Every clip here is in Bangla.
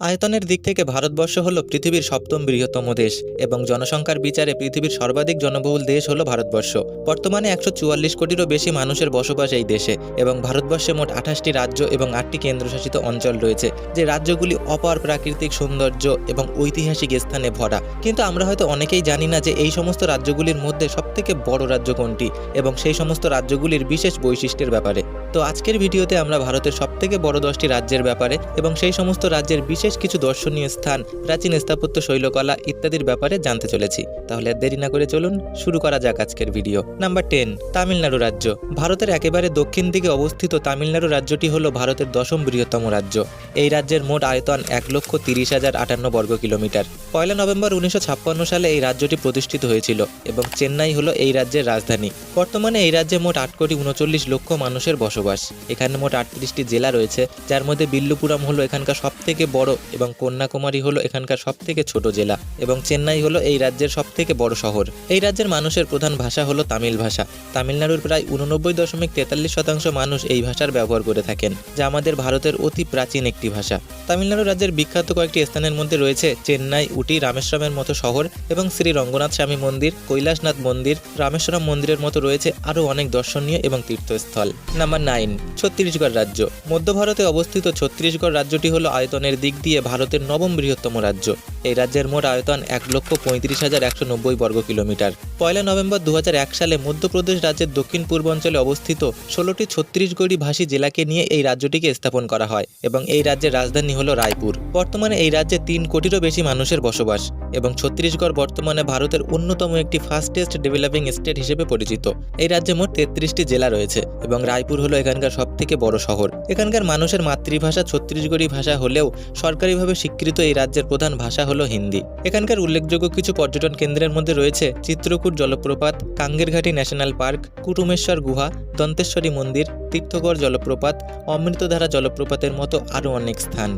আয়তনের দিক থেকে ভারতবর্ষ হলো পৃথিবীর সপ্তম বৃহত্তম দেশ এবং জনসংখ্যার বিচারে পৃথিবীর সর্বাধিক জনবহুল দেশ হলো ভারতবর্ষ। বর্তমানে 144 কোটিরও বেশি মানুষের বসবাস এই দেশে এবং ভারতবর্ষে মোট 28টি রাজ্য এবং 8টি কেন্দ্রশাসিত অঞ্চল রয়েছে, যে রাজ্যগুলি অপার প্রাকৃতিক সৌন্দর্য এবং ঐতিহাসিক স্থানে ভরা। কিন্তু আমরা হয়তো অনেকেই জানি না যে এই সমস্ত রাজ্যগুলির মধ্যে সবথেকে বড় রাজ্য কোনটি এবং সেই সমস্ত রাজ্যগুলির বিশেষ বৈশিষ্ট্যের ব্যাপারে। তো আজকের ভিডিওতে আমরা ভারতের সবথেকে বড় 10টি রাজ্যের ব্যাপারে এবং সেই সমস্ত রাজ্যের বিশেষ কিছু দর্শনীয় স্থান, প্রাচীন স্থাপত্য, শৈলকলা ইত্যাদির ব্যাপারে জানতে চলেছি। তাহলে দেরি না করে চলুন শুরু করা যাক আজকের ভিডিও। নাম্বার 10, তামিলনাড়ু রাজ্য। ভারতের একেবারে দক্ষিণ দিকে অবস্থিত তামিলনাড়ু রাজ্যটি হলো ভারতের 10ম বৃহত্তম রাজ্য। এই রাজ্যের মোট আয়তন 1,30,058 বর্গ কিলোমিটার। 1 নভেম্বর 1956 সালে এই রাজ্যটি প্রতিষ্ঠিত হয়েছিল এবং চেন্নাই হলো এই রাজ্যের রাজধানী। বর্তমানে এই রাজ্যে মোট 8,39,00,000 মানুষের বসবাস। এখানে মোট 38টি জেলা রয়েছে, যার মধ্যে বিল্লুপুরম হলো এখানকার সবথেকে বড় এবং কন্যাকুমারী হলো এখানকার সবথেকে ছোট জেলা এবং চেন্নাই হলো এই রাজ্যের সবথেকে বড় শহর। এই রাজ্যের মানুষের প্রধান ভাষা হলো তামিল ভাষা। তামিলনাড়ুর প্রায় 89.43% মানুষ এই ভাষার ব্যবহার করে থাকেন, যা আমাদের ভারতের অতি প্রাচীন একটি ভাষা। তামিলনাড়ু রাজ্যের বিখ্যাত কয়েকটি স্থানের মধ্যে রয়েছে চেন্নাই, উটি, রামেশ্বরমের মতো শহর এবং শ্রী রঙ্গনাথ স্বামী মন্দির, কৈলাসনাথ মন্দির, রামেশ্বরম মন্দিরের মতো রয়েছে আরও অনেক দর্শনীয় এবং তীর্থস্থল। নাম্বার 9, ছত্তিশগড় রাজ্য। মধ্য ভারতে অবস্থিত ছত্তিশগড় রাজ্যটি হলো আয়তনের দিক দিয়ে ভারতের 9ম বৃহত্তম রাজ্য। এই রাজ্যের মোট আয়তন 1,35,190 বর্গ কিলোমিটার। 1 নভেম্বর 2001 সালে মধ্যপ্রদেশ রাজ্যের দক্ষিণ পূর্বাঞ্চলে অবস্থিত 16টি ছত্তিশগড়ি ভাষী জেলাকে নিয়ে এই রাজ্যটিকে স্থাপন করা হয় এবং এই রাজ্যের রাজধানী হলো রায়পুর। বর্তমানে এই রাজ্যে 3 কোটিরও বেশি মানুষের বসবাস এবং ছত্তিশগড় বর্তমানে ভারতের অন্যতম একটি ফাস্টেস্ট ডেভেলপিং স্টেট হিসেবে পরিচিত। এই রাজ্যে মোট 33টি জেলা রয়েছে এবং রায়পুর হলো এখানকার সবথেকে বড় শহর। এখানকার মানুষের মাতৃভাষা ছত্তিশগড়ি ভাষা হলেও সরকারিভাবে স্বীকৃত এই রাজ্যের প্রধান ভাষা হলো হিন্দি। এখানকার উল্লেখযোগ্য কিছু পর্যটন কেন্দ্রের মধ্যে রয়েছে চিত্রকূট জলপ্রপাত, কাঙ্গেরঘাটি ন্যাশনাল পার্ক, কুটুমেশ্বর গুহা, দন্তেশ্বরী মন্দির, তীর্থগড় জলপ্রপাত, অমৃতধারা জলপ্রপাতের মতো আরও অনেক স্থান।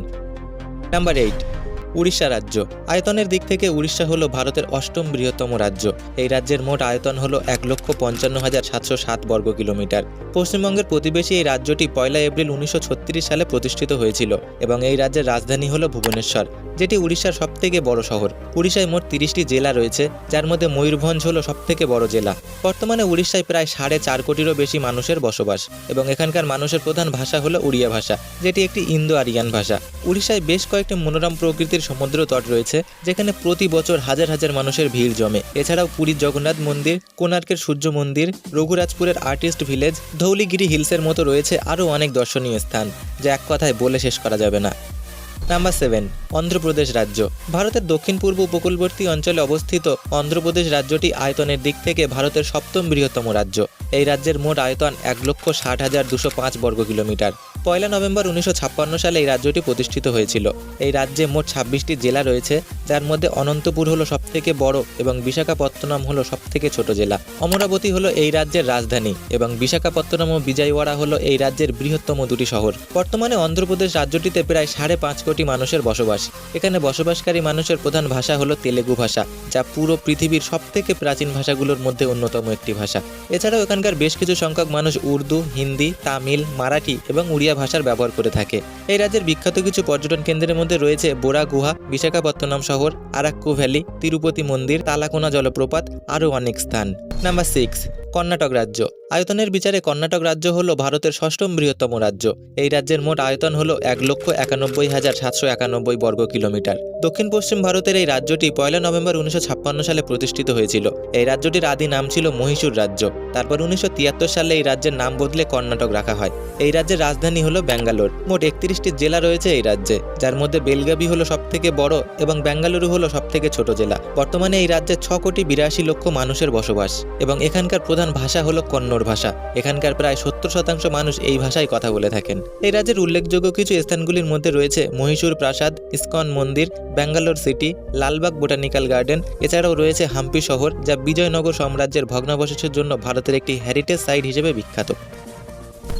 নাম্বার 8, উড়িষ্যা রাজ্য। আয়তনের দিক থেকে উড়িষ্যা হলো ভারতের 8ম বৃহত্তম রাজ্য। এই রাজ্যের মোট আয়তন হলো 1,55,707 বর্গ কিলোমিটার। পশ্চিমবঙ্গের প্রতিবেশী এই রাজ্যটি 1 এপ্রিল 1936 সালে প্রতিষ্ঠিত হয়েছিল এবং এই রাজ্যের রাজধানী হলো ভুবনেশ্বর, যেটি উড়িষ্যার সবথেকে বড় শহর। উড়িষ্যায় মোট 30টি জেলা রয়েছে, যার মধ্যে ময়ূরভঞ্জ হলো সবথেকে বড় জেলা। বর্তমানে উড়িষ্যায় প্রায় 4.5 কোটিরও বেশি মানুষের বসবাস এবং এখানকার মানুষের প্রধান ভাষা হলো উড়িয়া ভাষা, যেটি একটি ইন্দো আরিয়ান ভাষা। উড়িষ্যায় বেশ কয়েকটি মনোরম প্রকৃতির সমুদ্র তট রয়েছে, যেখানে প্রতি বছর হাজার হাজার মানুষের ভিড় জমে। এছাড়াও পুরীর জগন্নাথ মন্দির, কোণার্কের সূর্য মন্দির, রঘুরাজপুরের আর্টিস্ট ভিলেজ, ধৌলিগিরি হিলসের মতো রয়েছে আরও অনেক দর্শনীয় স্থান, যা এক কথায় বলে শেষ করা যাবে না। নাম্বার 7, অন্ধ্রপ্রদেশ রাজ্য। ভারতের দক্ষিণ পূর্ব উপকূলবর্তী অঞ্চলে অবস্থিত অন্ধ্রপ্রদেশ রাজ্যটি আয়তনের দিক থেকে ভারতের 7ম বৃহত্তম রাজ্য। এই রাজ্যের মোট আয়তন 1,60,205 বর্গ কিলোমিটার। 1 নভেম্বর 1956 সালে এই রাজ্যটি প্রতিষ্ঠিত হয়েছিল। এই রাজ্যে মোট 26টি জেলা রয়েছে, যার মধ্যে অনন্তপুর হলো সবথেকে বড় এবং বিশাখাপত্তনম হলো সবথেকে ছোট জেলা। অমরাবতী হলো এই রাজ্যের রাজধানী এবং বিশাখাপত্তনম ও বিজয়ওয়াড়া হলো এই রাজ্যের বৃহত্তম দুটি শহর। বর্তমানে অন্ধ্রপ্রদেশ রাজ্যটিতে প্রায় 5.5 কোটি মানুষের বসবাস। এখানে বসবাসকারী মানুষের প্রধান ভাষা হলো তেলেগু ভাষা, যা পুরো পৃথিবীর সবথেকে প্রাচীন ভাষাগুলোর মধ্যে অন্যতম একটি ভাষা। এছাড়াও এখানকার বেশ কিছু সংখ্যক মানুষ উর্দু, হিন্দি, তামিল, মারাঠি এবং উড়িয়া ভাষার ব্যবহার করে থাকে। এই রাজ্যের বিখ্যাত কিছু পর্যটন কেন্দ্রের মধ্যে রয়েছে বোরা গুহা, বিশাখাপত্তনম শহর, আরাক্কু ভ্যালি, তিরুপতি মন্দির, তালাকোনা জলপ্রপাত, আরও অনেক স্থান। নাম্বার 6, কর্ণাটক রাজ্য। আয়তনের বিচারে কর্ণাটক রাজ্য হলো ভারতের 6ম বৃহত্তম রাজ্য। এই রাজ্যের মোট আয়তন হলো 1,91,791 বর্গ কিলোমিটার। দক্ষিণ পশ্চিম ভারতের এই রাজ্যটি 1 নভেম্বর 1956 সালে প্রতিষ্ঠিত হয়েছিল। এই রাজ্যটির আদি নাম ছিল মহীশূর রাজ্য। তারপর 1973 সালে এই রাজ্যের নাম বদলে কর্ণাটক রাখা হয়। এই রাজ্যের রাজধানী হলো ব্যাঙ্গালোর। মোট 31টি জেলা রয়েছে এই রাজ্যে, যার মধ্যে বেলগাভি হলো সবথেকে বড় এবং বেঙ্গালুরু হলো সবথেকে ছোট জেলা। বর্তমানে এই রাজ্যে 6,82,00,000 মানুষের বসবাস এবং এখানকার প্রধান ভাষা হলো কন্নড় ভাষা। এখানকার প্রায় 70% মানুষ এই ভাষায় কথা বলে থাকেন। এই রাজ্যের উল্লেখযোগ্য কিছু স্থানগুলির মধ্যে রয়েছে মহীশূর প্রাসাদ, ইস্কন মন্দির, Bangalore city, Lalbagh botanical garden. এছাড়াও রয়েছে হাম্পি শহর, যা বিজয়নগর সাম্রাজ্যের ভগ্নাবশেষের জন্য ভারতের একটি হেরিটেজ সাইট হিসেবে বিখ্যাত।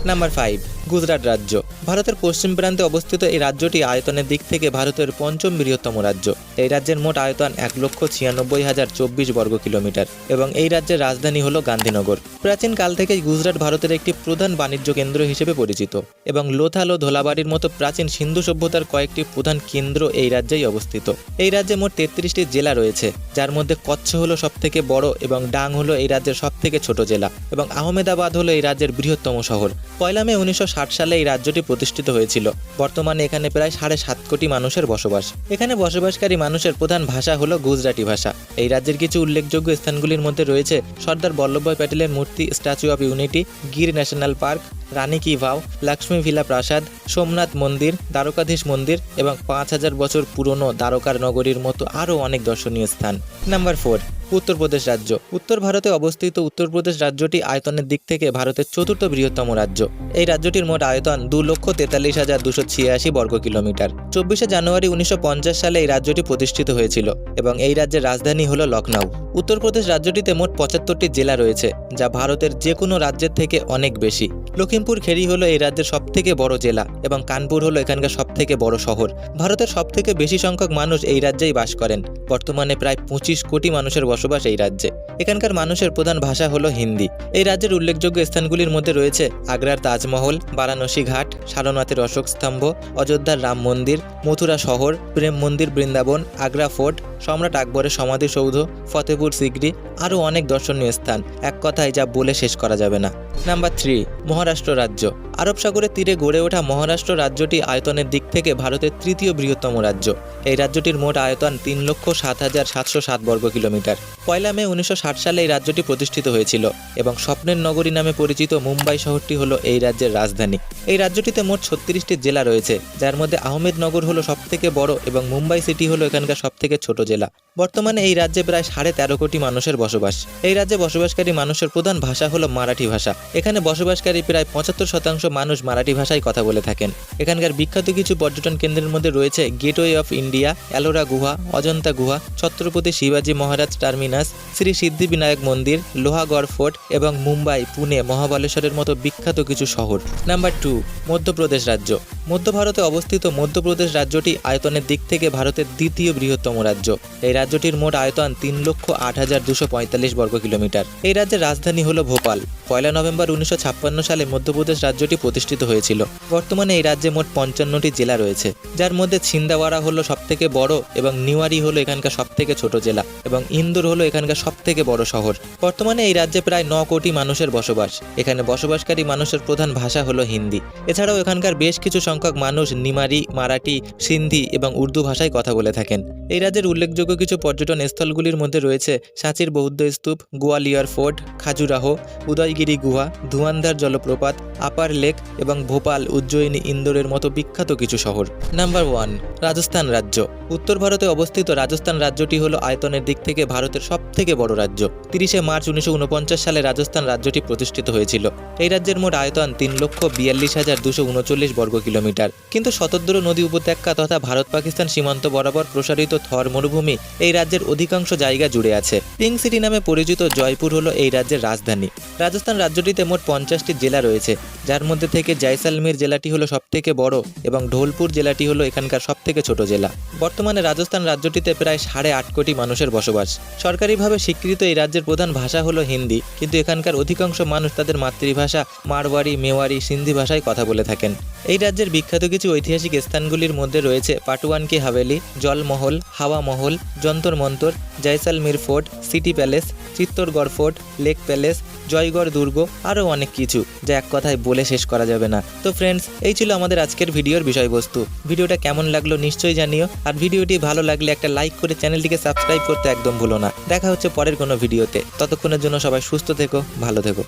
নাম্বার 5, গুজরাট রাজ্য। ভারতের পশ্চিম প্রান্তে অবস্থিত এই রাজ্যটি আয়তনের দিক থেকে ভারতের পঞ্চম বৃহত্তম রাজ্য। এই রাজ্যের মোট আয়তন 1,96,024 বর্গ কিলোমিটার এবং এই রাজ্যের রাজধানী হল গান্ধীনগর। প্রাচীন কাল থেকেই গুজরাট ভারতের একটি প্রধান বাণিজ্য কেন্দ্র হিসেবে পরিচিত এবং লোথাল ও ধোলাবাড়ির মতো প্রাচীন সিন্ধু সভ্যতার কয়েকটি প্রধান কেন্দ্র এই রাজ্যেই অবস্থিত। এই রাজ্যে মোট 33টি জেলা রয়েছে, যার মধ্যে কচ্ছ হলো সবথেকে বড় এবং ডাং হলো এই রাজ্যের সবথেকে ছোট জেলা এবং আহমেদাবাদ হলো এই রাজ্যের বৃহত্তম শহর। 1 মে 1960 সালে এই রাজ্যটি প্রতিষ্ঠিত হয়েছিল। বর্তমানে এখানে প্রায় 7.5 কোটি মানুষের বসবাস। এখানে বসবাসকারী মানুষের প্রধান ভাষা হলো গুজরাটি ভাষা। এই রাজ্যের কিছু উল্লেখযোগ্য স্থানগুলির মধ্যে রয়েছে সর্দার বল্লভভাই প্যাটেলের মূর্তি, Statue of Unity, Gir National Park, Rani ki Vav, Lakshmi villa প্রাসাদ, সোমনাথ মন্দির, দ্বারকাধীশ মন্দির এবং 5000 বছর পুরনো দ্বারকার নগরীর মতো আরও অনেক দর্শনীয় স্থান। নাম্বার 4, উত্তরপ্রদেশ রাজ্য। উত্তর ভারতে অবস্থিত উত্তরপ্রদেশ রাজ্যটি আয়তনের দিক থেকে ভারতের চতুর্থ বৃহত্তম রাজ্য। এই রাজ্যটির মোট আয়তন 2,43,286 বর্গ কিলোমিটার। 24 জানুয়ারি 1950 সালে এই রাজ্যটি প্রতিষ্ঠিত হয়েছিল এবং এই রাজ্যের রাজধানী হল লখনউ। উত্তরপ্রদেশ রাজ্যটিতে মোট 75টি জেলা রয়েছে, যা ভারতের যে কোনো রাজ্যের থেকে অনেক বেশি। লখিমপুর খেরি হলো এই রাজ্যের সবথেকে বড় জেলা এবং কানপুর হলো এখানকার সবথেকে বড় শহর। ভারতের সবথেকে বেশি সংখ্যক মানুষ এই রাজ্যেই বাস করেন। বর্তমানে প্রায় 25 কোটি মানুষের বসবাস এই রাজ্যে। এখানকার মানুষের প্রধান ভাষা হলো হিন্দি। এই রাজ্যের উল্লেখযোগ্য স্থানগুলির মধ্যে রয়েছে আগ্রার তাজমহল, বারাণসী ঘাট, সারনাথের অশোক স্তম্ভ, অযোধ্যার রাম মন্দির, মথুরা শহর, প্রেম মন্দির বৃন্দাবন, আগ্রা ফোর্ট, সম্রাট আকবরের সমাধিসৌধ, ফতেপুর সিকরি, আরও অনেক দর্শনীয় স্থান। এক কথায় যা বলে শেষ করা যাবে না। নাম্বার 3, মহারাষ্ট্র রাজ্য। আরব সাগরের তীরে গড়ে ওঠা মহারাষ্ট্র রাজ্যটি আয়তনের দিক থেকে ভারতের তৃতীয় বৃহত্তম রাজ্য। এই রাজ্যটির মোট আয়তন 3,07,707 বর্গ কিলোমিটার। 1 মে 1960 সালে এই রাজ্যটি প্রতিষ্ঠিত হয়েছিল এবং স্বপ্নের নগরী নামে পরিচিত মুম্বাই শহরটি হলো এই রাজ্যের রাজধানী। এই রাজ্যটিতে মোট 36টি জেলা রয়েছে, যার মধ্যে আহমেদনগর হলো সবথেকে বড় এবং মুম্বাই সিটি হলো এখানকার সবথেকে ছোট জেলা। বর্তমানে এই রাজ্যে প্রায় 13.5 কোটি মানুষের বসবাস। এই রাজ্যে বসবাসকারী মানুষের প্রধান ভাষা হলো মারাঠি ভাষা। এখানে বসবাসকারী প্রায় 75% মানুষ মারাঠি ভাষায় কথা বলে থাকেন। এখানকার বিখ্যাত কিছু পর্যটন কেন্দ্রের মধ্যে রয়েছে গেটওয়ে অফ ইন্ডিয়া, এলোরা গুহা, অজন্তা গুহা, ছত্রপতি শিবাজি মহারাজ টার্মিনাস, শ্রী সিদ্ধিবিনায়ক মন্দির, লোহাগড় ফোর্ট এবং মুম্বাই, পুনে, মহাবালেশ্বরের মতো বিখ্যাত কিছু শহর। নাম্বার 2, মধ্যপ্রদেশ রাজ্য। মধ্য ভারতে অবস্থিত মধ্যপ্রদেশ রাজ্যটি আয়তনের দিক থেকে ভারতের দ্বিতীয় বৃহত্তম রাজ্য। এই রাজ্যটির মোট আয়তন 3,08,245 বর্গ কিলোমিটার। এই রাজ্যের রাজধানী হলো ভোপাল। 1 নভেম্বর 1956 সালে মধ্যপ্রদেশ রাজ্যটি প্রতিষ্ঠিত হয়েছিল। বর্তমানে এই রাজ্যে মোট 55টি জেলা রয়েছে, যার মধ্যে ছিন্দাওয়াড়া হলো সবথেকে বড় এবং নিওয়ারি হলো এখানকার সবথেকে ছোট জেলা এবং ইন্দোর হলো এখানকার সবথেকে বড় শহর। বর্তমানে এই রাজ্যে প্রায় 9 কোটি মানুষের বসবাস। এখানে বসবাসকারী মানুষের প্রধান ভাষা হলো হিন্দি। এছাড়াও এখানকার বেশ কিছু সংখ্যক মানুষ নিমারি, মারাঠি, সিন্ধি এবং উর্দু ভাষায় কথা বলে থাকেন। এই রাজ্যের উল্লেখযোগ্য কিছু পর্যটন স্থলগুলির মধ্যে রয়েছে সাঁচির বৌদ্ধ স্তূপ, গোয়ালিয়র ফোর্ট, খাজুরাহ, উদয়গিরি গুহা, ধুয়ান্ধার জলপ্রপাত, আপার লেক এবং ভোপাল, উজ্জয়িনী, ইন্দোরের মতো বিখ্যাত কিছু শহর। নাম্বার 1, রাজস্থান রাজ্য। উত্তর ভারতে অবস্থিত রাজস্থান রাজ্যটি হলো আয়তনের দিক থেকে ভারতের সবথেকে বড় রাজ্য। 30 মার্চ 1949 সালে রাজস্থান রাজ্যটি প্রতিষ্ঠিত হয়েছিল। এই রাজ্যের মোট আয়তন 3,42,239 বর্গ কিলোমিটার। কিন্তু শতদ্রু নদী উপত্যকা তথা ভারত পাকিস্তান সীমান্ত বরাবর প্রসারিত থর মরুভূমি এই রাজ্যের অধিকাংশ জায়গা জুড়ে আছে। পিঙ্ক সিটি নামে পরিচিত জয়পুর হলো এই রাজ্যের রাজধানী। রাজস্থান রাজ্যটিতে মোট 50টি জেলা রয়েছে, যার মধ্যে থেকে জয়সালমীর জেলাটি হলো সবথেকে বড় এবং ঢোলপুর জেলাটি হলো এখানকার সবথেকে ছোট জেলা। বর্তমানে রাজস্থান রাজ্যটিতে প্রায় 8.5 কোটি মানুষের বসবাস। সরকারিভাবে স্বীকৃত এই রাজ্যের প্রধান ভাষা হলো হিন্দি, কিন্তু এখানকার অধিকাংশ মানুষ তাদের মাতৃভাষা মারওয়ারি, মেওয়ারি, সিন্ধি ভাষায় কথা বলে থাকেন। এই রাজ্যের বিখ্যাত কিছু ঐতিহাসিক স্থানগুলির মধ্যে রয়েছে পাটুয়ান কি হাভেলি, জলমহল, Hawa Mahal, Jantar Mantar, Jaisalmer Fort, City Palace, Chittorgarh Fort, Lake Palace, Jaigarh Durg, আরও অনেক কিছু যা এক কথায় বলে শেষ করা যাবে না। তো ফ্রেন্ডস, এই ছিল আমাদের আজকের ভিডিওর বিষয়বস্তু। ভিডিওটা কেমন লাগলো নিশ্চয়ই জানিও, আর ভিডিওটি ভালো লাগলে একটা লাইক করে চ্যানেলটিকে সাবস্ক্রাইব করতে একদম ভুলো না। দেখা হচ্ছে পরের কোনো ভিডিওতে। ততক্ষণের জন্য সবাই সুস্থ থেকো, ভালো থেকো।